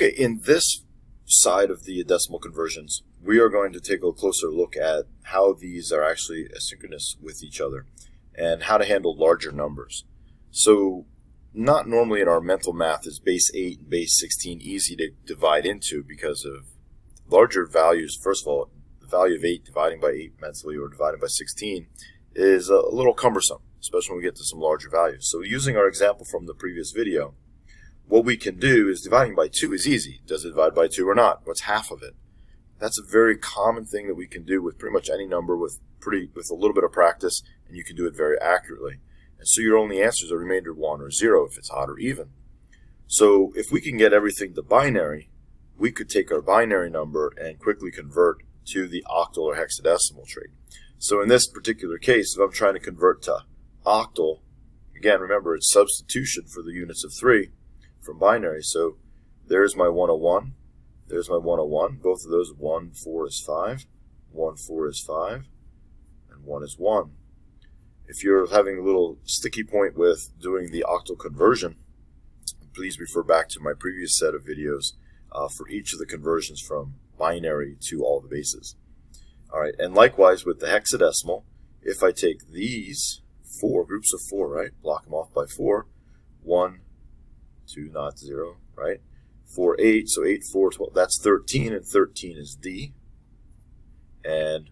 Okay, in this side of the decimal conversions, we are going to take a closer look at how these are actually asynchronous with each other and how to handle larger numbers. So not normally in our mental math is base 8 and base 16 easy to divide into because of larger values. First of all, the value of 8 dividing by 8 mentally or dividing by 16 is a little cumbersome, especially when we get to some larger values. So using our example from the previous video, what we can do is dividing by 2 is easy. Does it divide by 2 or not? What's half of it? That's a very common thing that we can do with pretty much any number with a little bit of practice, and you can do it very accurately. And so your only answer is a remainder 1 or 0 if it's odd or even. So if we can get everything to binary, we could take our binary number and quickly convert to the octal or hexadecimal trait. So in this particular case, if I'm trying to convert to octal, again, remember it's substitution for the units of 3 from binary. So there's my 101, there's my 101. Both of those, 1, 4 is 5, 1, 4 is 5, and 1 is 1. If you're having a little sticky point with doing the octal conversion, please refer back to my previous set of videos for each of the conversions from binary to all the bases. All right, and likewise with the hexadecimal, if I take these 4 groups of 4, right, block them off by 4, 1, 2, not 0, right, 4, 8, so 8, 4, 12, that's 13, and 13 is D, and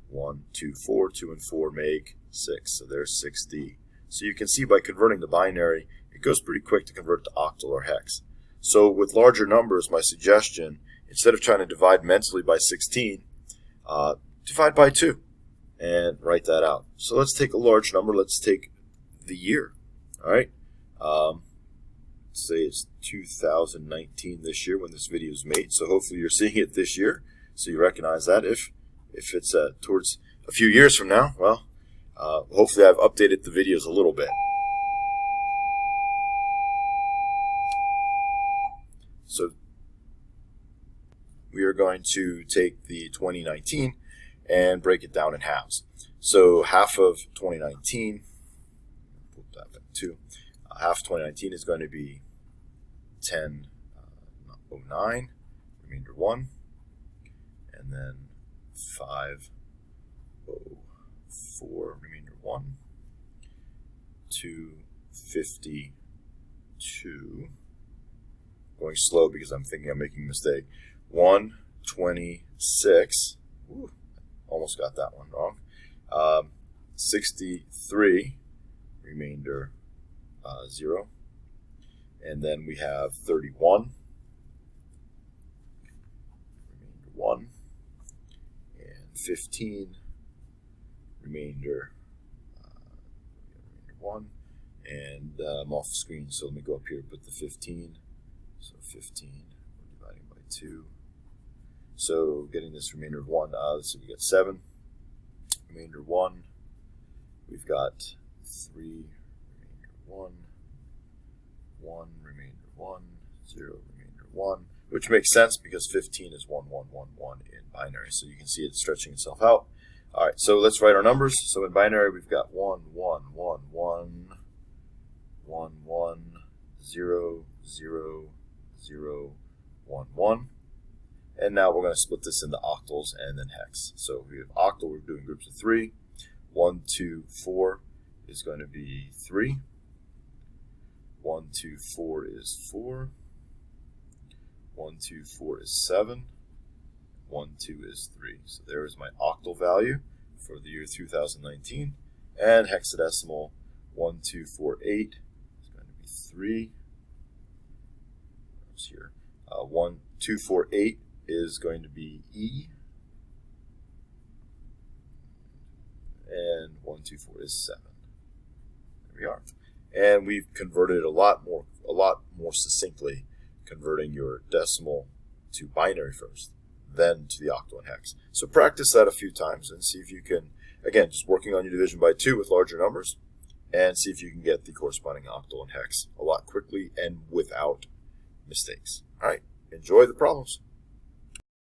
1, 2, 4, 2 and 4 make 6, so there's 6D. So you can see by converting to binary, it goes pretty quick to convert to octal or hex. So with larger numbers, my suggestion, instead of trying to divide mentally by 16, divide by 2 and write that out. So let's take a large number. Let's take the year. All right. Say it's 2019 this year when this video is made. So hopefully you're seeing it this year, so you recognize that. If it's towards a few years from now, well, hopefully I've updated the videos a little bit. So we are going to take the 2019 and break it down in halves. So half of 2019, put that back too. Half of 2019 is going to be 1009, remainder 1, and then 504, remainder 1, 252, going slow because I'm thinking I'm making a mistake, 126, almost got that one wrong, 63, remainder 0, and then we have 31, remainder 1, and 15, remainder 1, and I'm off screen, so let me go up here, put the 15, so 15, we're dividing by 2, so getting this remainder of 1, let's see, we got 7, remainder 1, we've got 3, remainder 1, 1, remainder 1, 0, remainder 1, which makes sense because 15 is 1, 1, 1, 1 in binary, so you can see it stretching itself out. All right, so let's write our numbers. So in binary, we've got 1, 1, 1, 1, 1, 1, 0, 0, 0, 1, 1. And now we're going to split this into octals and then hex. So we have octal, we're doing groups of 3. 1, 2, 4 is going to be 3. 1, 2, 4 is 4. 1, 2, 4 is 7. 1, 2 is 3. So there is my octal value for the year 2019. And hexadecimal 1, 2, 4, 8 is going to be 3. What's here? 1, 2, 4, 8 is going to be E. And 1, 2, 4 is 7. There we are. And we've converted a lot more succinctly, converting your decimal to binary first, then to the octal and hex. So practice that a few times and see if you can, again, just working on your division by 2 with larger numbers, and see if you can get the corresponding octal and hex a lot quickly and without mistakes. All right, enjoy the problems.